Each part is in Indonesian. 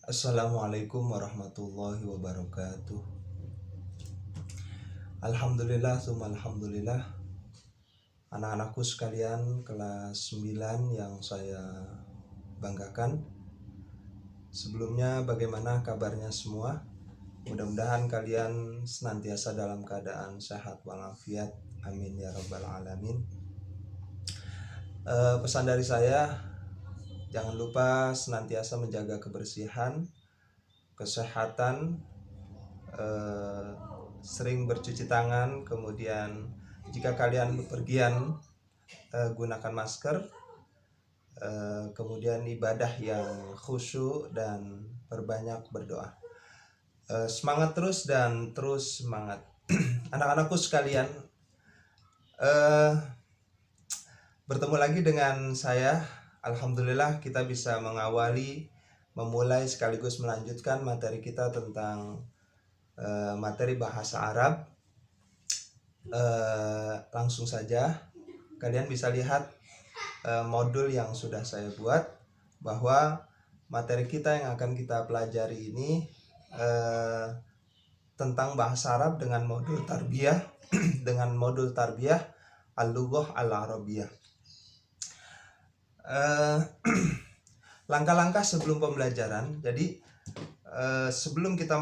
Assalamualaikum warahmatullahi wabarakatuh. Alhamdulillah, summa alhamdulillah. Anak-anakku sekalian kelas 9 yang saya banggakan. Sebelumnya bagaimana kabarnya semua? Mudah-mudahan kalian senantiasa dalam keadaan sehat walafiat. Amin ya rabbal alamin. Pesan dari saya, jangan lupa senantiasa menjaga kebersihan, kesehatan, sering bercuci tangan, kemudian jika kalian bepergian gunakan masker, kemudian ibadah yang khusyuk dan berbanyak berdoa. Semangat terus dan terus semangat. Anak-anakku sekalian, bertemu lagi dengan saya. Alhamdulillah kita bisa memulai sekaligus melanjutkan materi kita tentang materi bahasa Arab. Langsung saja kalian bisa lihat modul yang sudah saya buat, bahwa materi kita yang akan kita pelajari ini tentang bahasa Arab dengan modul tarbiyah dengan modul tarbiyah al-lughah al-arabiyah. Langkah-langkah sebelum pembelajaran. Jadi sebelum kita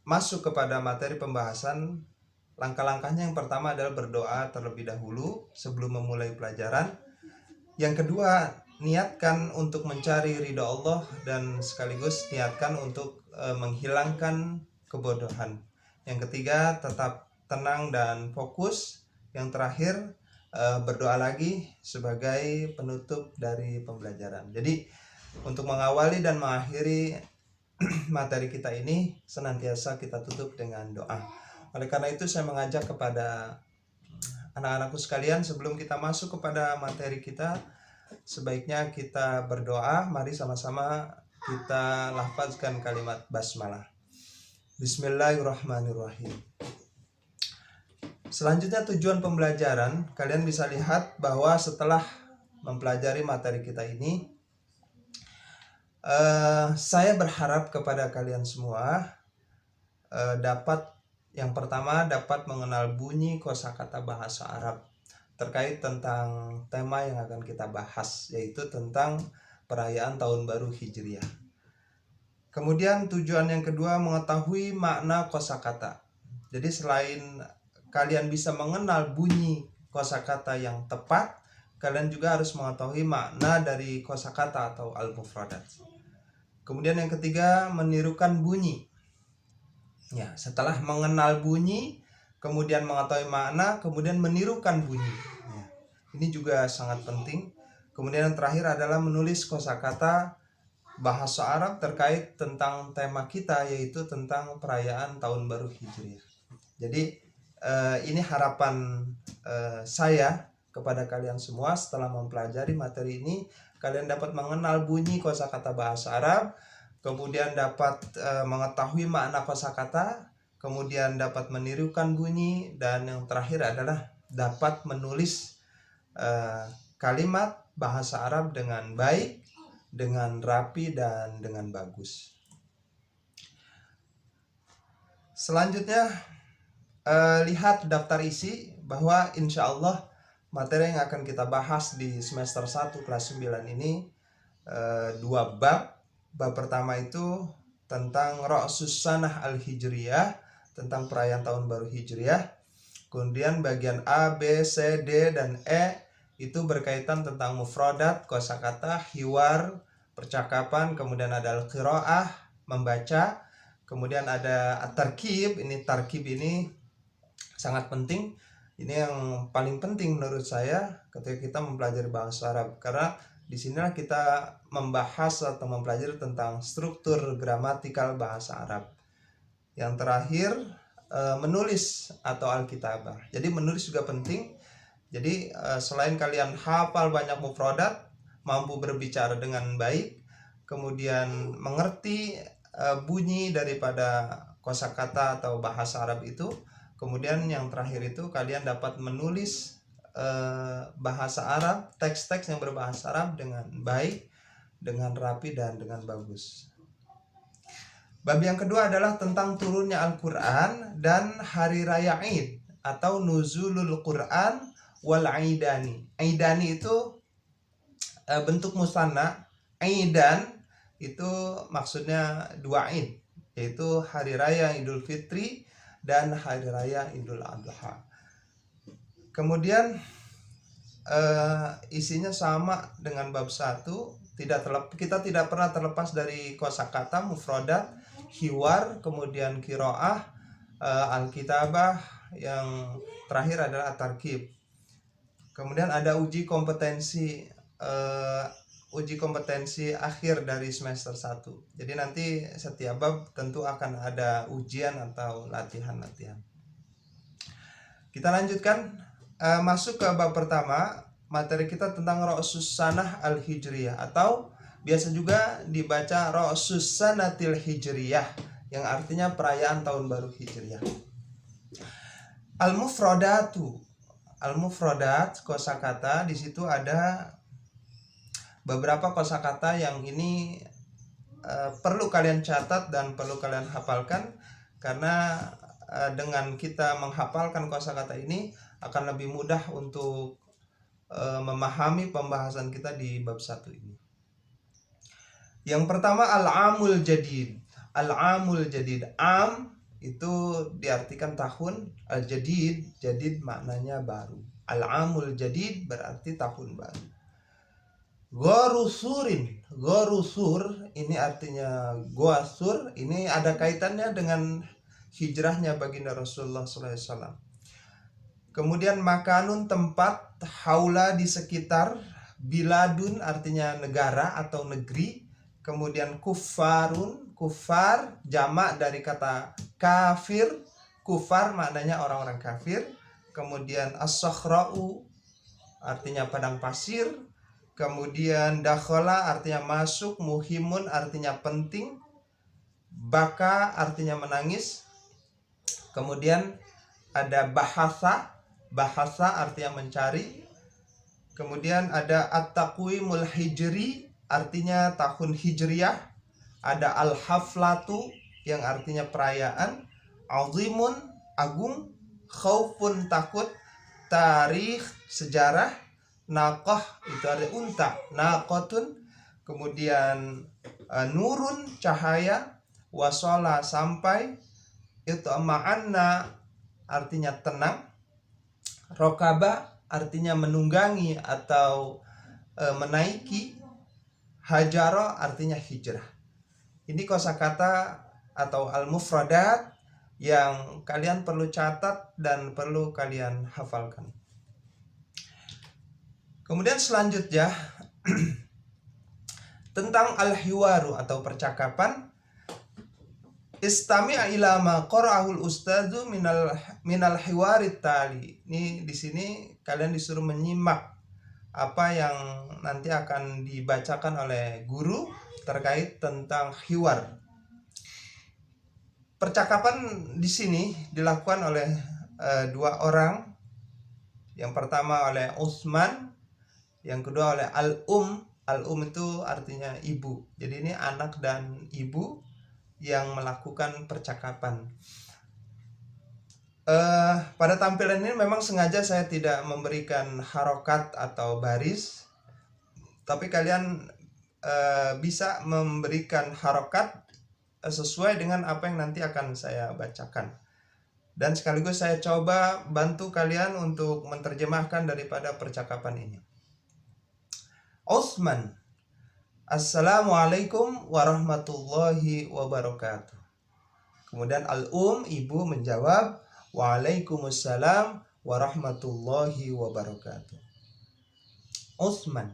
masuk kepada materi pembahasan, langkah-langkahnya yang pertama adalah berdoa terlebih dahulu sebelum memulai pelajaran. Yang kedua, niatkan untuk mencari ridha Allah dan sekaligus niatkan untuk menghilangkan kebodohan. Yang ketiga, tetap tenang dan fokus. Yang terakhir, berdoa lagi sebagai penutup dari pembelajaran. Jadi untuk mengawali dan mengakhiri materi kita ini, senantiasa kita tutup dengan doa. Oleh karena itu saya mengajak kepada anak-anakku sekalian, sebelum kita masuk kepada materi kita, sebaiknya kita berdoa. Mari sama-sama kita lafazkan kalimat basmalah. Bismillahirrahmanirrahim. Selanjutnya tujuan pembelajaran, kalian bisa lihat bahwa setelah mempelajari materi kita ini, saya berharap kepada kalian semua yang pertama dapat mengenal bunyi kosakata bahasa Arab terkait tentang tema yang akan kita bahas, yaitu tentang perayaan Tahun Baru Hijriah. Kemudian tujuan yang kedua, mengetahui makna kosakata. Jadi selain kalian bisa mengenal bunyi kosakata yang tepat, kalian juga harus mengetahui makna dari kosakata atau al-mufradat. Kemudian yang ketiga, menirukan bunyi. Ya, setelah mengenal bunyi, kemudian mengetahui makna, kemudian menirukan bunyi. Ya, ini juga sangat penting. Kemudian yang terakhir adalah menulis kosakata bahasa Arab terkait tentang tema kita, yaitu tentang perayaan Tahun Baru Hijriah. Jadi ini harapan saya kepada kalian semua. Setelah mempelajari materi ini, kalian dapat mengenal bunyi kosakata bahasa Arab, kemudian dapat mengetahui makna kosakata, kemudian dapat menirukan bunyi, dan yang terakhir adalah dapat menulis kalimat bahasa Arab dengan baik, dengan rapi, dan dengan bagus. Selanjutnya, lihat daftar isi, bahwa insya Allah materi yang akan kita bahas di semester 1 kelas 9 ini 2 bab. Bab pertama itu tentang Ra'sus Sanah Al-Hijriyah, tentang perayaan Tahun Baru Hijriah. Kemudian bagian A, B, C, D, dan E itu berkaitan tentang mufradat, kosakata, hiwar, percakapan. Kemudian ada al-qiraah, membaca. Kemudian ada at-tarkib. Ini tarkib ini sangat penting. Ini yang paling penting menurut saya ketika kita mempelajari bahasa Arab, karena di sinilah kita membahas atau mempelajari tentang struktur gramatikal bahasa Arab. Yang terakhir, menulis atau al-kitabah. Jadi menulis juga penting. Jadi selain kalian hafal banyak mufradat, mampu berbicara dengan baik, kemudian mengerti bunyi daripada kosakata atau bahasa Arab itu, kemudian yang terakhir itu kalian dapat menulis bahasa Arab, teks-teks yang berbahasa Arab dengan baik, dengan rapi, dan dengan bagus. Bab yang kedua adalah tentang turunnya Al-Quran dan hari raya Id atau nuzulul Quran wal Aidani. Aidani itu bentuk musanna. Aidan itu maksudnya dua Id, yaitu hari raya Idul Fitri dan hari raya Idul Adha. Kemudian isinya sama dengan bab 1. Kita tidak pernah terlepas dari kosakata mufradat, hiwar, kemudian qiraah, alkitabah, yang terakhir adalah at-tarkib. Kemudian ada uji kompetensi akhir dari semester 1. Jadi nanti setiap bab tentu akan ada ujian atau latihan-latihan. Kita lanjutkan, masuk ke bab pertama. Materi kita tentang Ra'sus Sanah Al-Hijriyah, atau biasa juga dibaca Ra'sus Sanatil Hijriyah, yang artinya perayaan tahun baru Hijriyah. Al-mufradat kosakata, di situ ada beberapa kosakata yang ini perlu kalian catat dan perlu kalian hafalkan, karena dengan kita menghafalkan kosakata ini akan lebih mudah untuk memahami pembahasan kita di bab 1 ini. Yang pertama, al-amul jadid. Al-amul jadid, am itu diartikan tahun, al-jadid, jadid maknanya baru. Al-amul jadid berarti tahun baru. Gorusur ini artinya goa sur, ini ada kaitannya dengan hijrahnya baginda Rasulullah SAW. Kemudian makanun, tempat, haula, di sekitar, biladun artinya negara atau negeri. Kemudian kufarun, kufar jamak dari kata kafir, kufar maknanya orang-orang kafir. Kemudian as-sakhra'u artinya padang pasir. Kemudian dakhala artinya masuk, muhimun artinya penting, baka artinya menangis. Kemudian ada bahasa artinya mencari. Kemudian ada at-taqwimul hijri, artinya tahun hijriyah. Ada al-haflatu yang artinya perayaan. Azimun, agung. Khaufun, takut. Tarikh, sejarah. Naqah, itu ada unta, naqatun. Kemudian nurun, cahaya. Wasola, sampai. Itu ma'anna artinya tenang. Rokaba artinya menunggangi atau menaiki. Hajaro artinya hijrah. Ini kosakata atau al-mufradat yang kalian perlu catat dan perlu kalian hafalkan. Kemudian selanjutnya tentang al-hiwaru atau percakapan. Istami' ila ma qara'ahul ustadzu minal hiwarit tali. Ini di sini kalian disuruh menyimak apa yang nanti akan dibacakan oleh guru terkait tentang hiwar. Percakapan di sini dilakukan oleh dua orang. Yang pertama oleh Utsman, yang kedua oleh al-um. Al-um itu artinya ibu. Jadi ini anak dan ibu yang melakukan percakapan. Pada tampilan ini memang sengaja saya tidak memberikan harokat atau baris, tapi kalian bisa memberikan harokat sesuai dengan apa yang nanti akan saya bacakan. Dan sekaligus saya coba bantu kalian untuk menerjemahkan daripada percakapan ini. Utsman, Assalamualaikum warahmatullahi wabarakatuh. Kemudian al-um, ibu, menjawab, Waalaikumsalam warahmatullahi wabarakatuh. Utsman,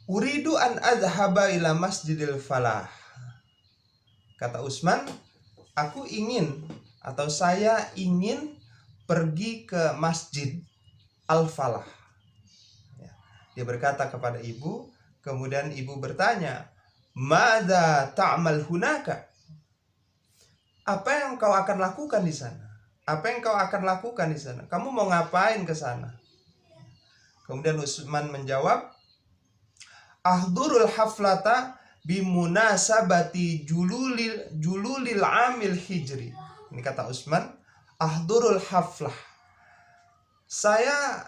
uridu an adhaba ila masjidil falah. Kata Utsman, aku ingin atau saya ingin pergi ke masjid Al-Falah. Dia berkata kepada ibu. Kemudian ibu bertanya, "Madza ta'mal hunaka?" Apa yang kau akan lakukan di sana? Apa yang kau akan lakukan di sana? Kamu mau ngapain ke sana? Kemudian Utsman menjawab, "Ahdurul haflata bimunasabati jululil amil hijri. Ini kata Utsman, ahdurul haflah. Saya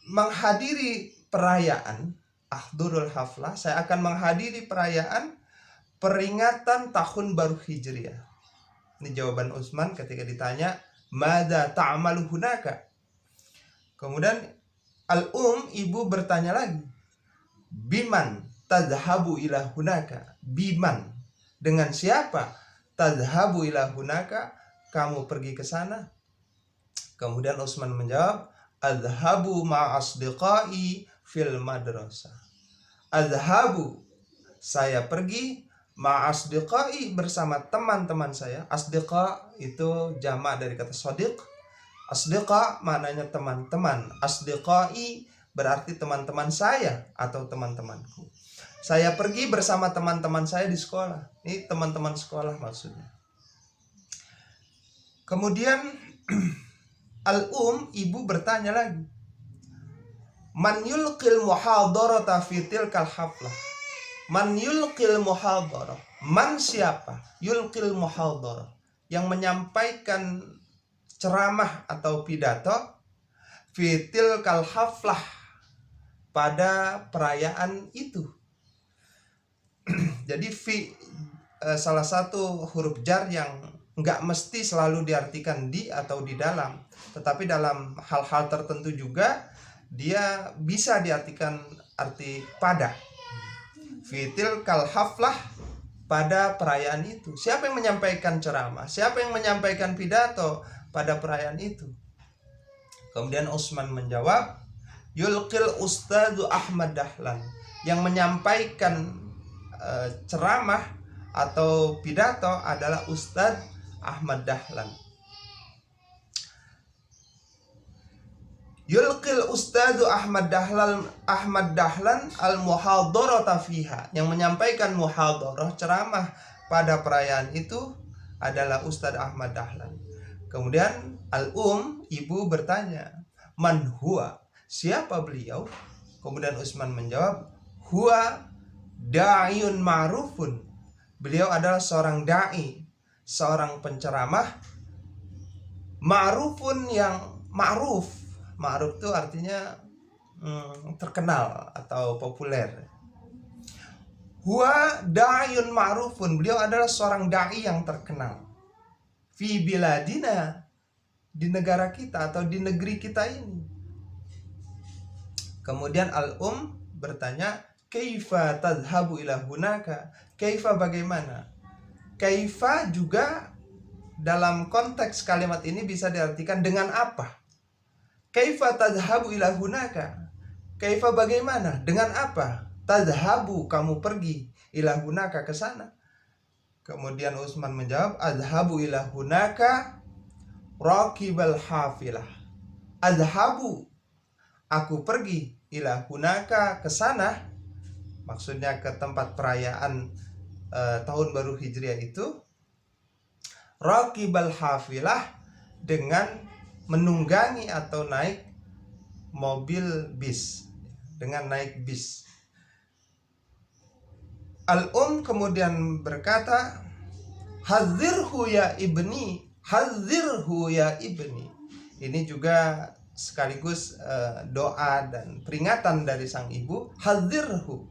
menghadiri perayaan ahdurul haflah, saya akan menghadiri perayaan peringatan tahun baru Hijriah. Ini jawaban Utsman ketika ditanya, "Mada ta'malu hunaka?" Kemudian ibu bertanya lagi, "Biman tadhabu ila hunaka?" Biman, dengan siapa? Tadhabu ila hunaka, kamu pergi ke sana? Kemudian Utsman menjawab, "Adhabu ma'asdiqai fil madrasah." Adhabu, saya pergi, ma'asdiqai, bersama teman-teman saya. Asdiqa itu jamak dari kata sadiq. Asdiqa maknanya teman-teman. Asdiqai berarti teman-teman saya atau teman-temanku. Saya pergi bersama teman-teman saya di sekolah. Ini teman-teman sekolah maksudnya. Kemudian ibu bertanya lagi, "Man yulqil muhadarata fi tilkal haflah?" Man yulqil muhadarah. Man siapa? Yulqil muhadarah, yang menyampaikan ceramah atau pidato fi tilkal haflah, pada perayaan itu. Jadi salah satu huruf jar yang nggak mesti selalu diartikan di atau di dalam, tetapi dalam hal-hal tertentu juga dia bisa diartikan arti pada. Fitil kal haflah, pada perayaan itu. Siapa yang menyampaikan ceramah? Siapa yang menyampaikan pidato pada perayaan itu? Kemudian Utsman menjawab, yulqil ustadzu Ahmad Dahlan, yang menyampaikan ceramah atau pidato adalah Ustadz Ahmad Dahlan. Yulqil ustadzu Ahmad Dahlan al-muhadarata fiha, yang menyampaikan muhadarah, ceramah pada perayaan itu adalah Ustadz Ahmad Dahlan. Kemudian ibu bertanya, "Man huwa?" Siapa beliau? Kemudian Utsman menjawab, "Huwa da'iyun ma'rufun." Beliau adalah seorang dai, seorang penceramah, ma'rufun, yang ma'ruf. Ma'ruf itu artinya terkenal atau populer. Huwa da'iyun ma'rufun. Beliau adalah seorang dai yang terkenal. Fi biladina, di negara kita atau di negeri kita ini. Kemudian bertanya, kaifa tadhhabu ila hunaka? Kaifa, bagaimana? Kaifa juga dalam konteks kalimat ini bisa diartikan dengan apa? Kaifa tadhhabu ila hunaka? Kaifa, bagaimana? Dengan apa? Tadhhabu, kamu pergi, ila hunaka, ke sana. Kemudian Utsman menjawab, adhabu ila hunaka raqibal hafilah. Adhabu, aku pergi, ila hunaka, ke sana, maksudnya ke tempat perayaan tahun baru Hijriah itu, raqibal hafilah, dengan menunggangi atau naik mobil bis, dengan naik bis. Kemudian berkata, hadzirhu ya ibni, hadzirhu ya ibni. Ini juga sekaligus doa dan peringatan dari sang ibu. Hadzirhu,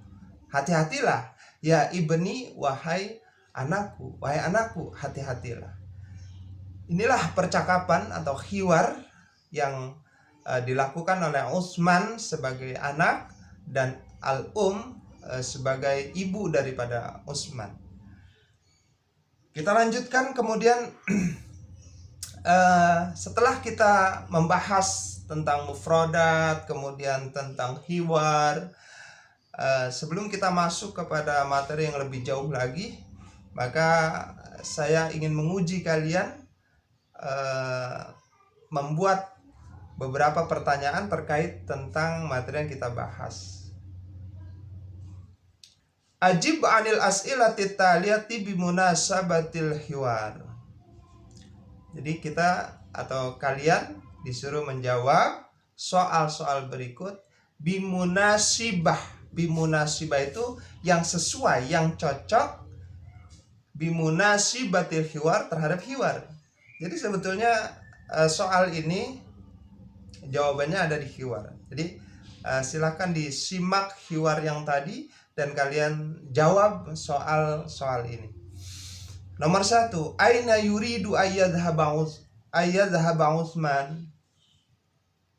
hati-hatilah, ya ibni, wahai anakku, wahai anakku, hati-hatilah. Inilah percakapan atau hiwar yang dilakukan oleh Utsman sebagai anak dan sebagai ibu daripada Utsman. Kita lanjutkan kemudian. Setelah kita membahas tentang mufradat, kemudian tentang hiwar, sebelum kita masuk kepada materi yang lebih jauh lagi, maka saya ingin menguji kalian membuat beberapa pertanyaan terkait tentang materi yang kita bahas. Ajib anil as'ilati taliyati bimunasabatil hiwar. Jadi kita atau kalian disuruh menjawab soal-soal berikut bimunasibah, Bimunasibah itu yang sesuai, yang cocok. Bimunasibatil hiwar, terhadap hiwar. Jadi sebetulnya soal ini jawabannya ada di hiwar. Jadi silakan disimak hiwar yang tadi dan kalian jawab soal ini. Nomor 1, aina yuridu ayyadhhaba Utsman.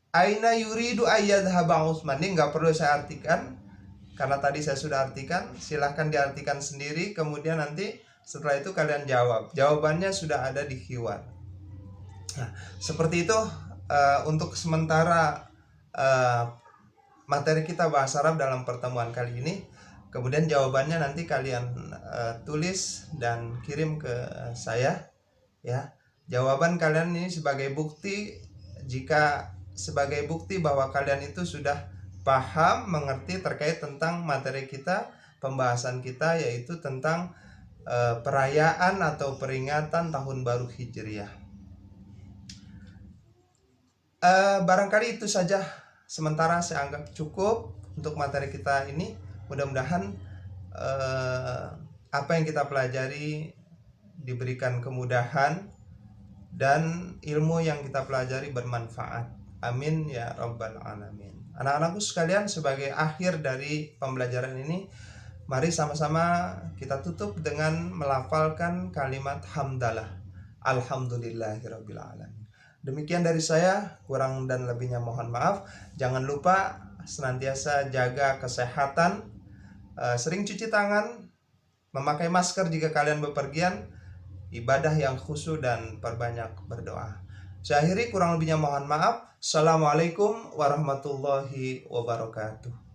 Aina yuridu ayyadhhaba Utsman. Ini nggak perlu saya artikan karena tadi saya sudah artikan. Silahkan diartikan sendiri, kemudian nanti setelah itu kalian jawab. Jawabannya sudah ada di hiwar. Nah, seperti itu untuk sementara materi kita bahasa Arab dalam pertemuan kali ini. Kemudian jawabannya nanti kalian tulis dan kirim ke saya, ya. Jawaban kalian ini sebagai bukti bahwa kalian itu sudah paham, mengerti terkait tentang materi kita, pembahasan kita, yaitu tentang perayaan atau peringatan Tahun Baru Hijriah. Barangkali itu saja sementara saya anggap cukup untuk materi kita ini. Mudah-mudahan apa yang kita pelajari diberikan kemudahan dan ilmu yang kita pelajari bermanfaat. Amin ya rabbal alamin. Anak-anakku sekalian, sebagai akhir dari pembelajaran ini, mari sama-sama kita tutup dengan melafalkan kalimat hamdalah. Alhamdulillahirabbil alamin. Demikian dari saya, kurang dan lebihnya mohon maaf. Jangan lupa senantiasa jaga kesehatan, sering cuci tangan, memakai masker jika kalian bepergian, ibadah yang khusyuk dan perbanyak berdoa. Saya akhiri, kurang lebihnya mohon maaf. Assalamualaikum warahmatullahi wabarakatuh.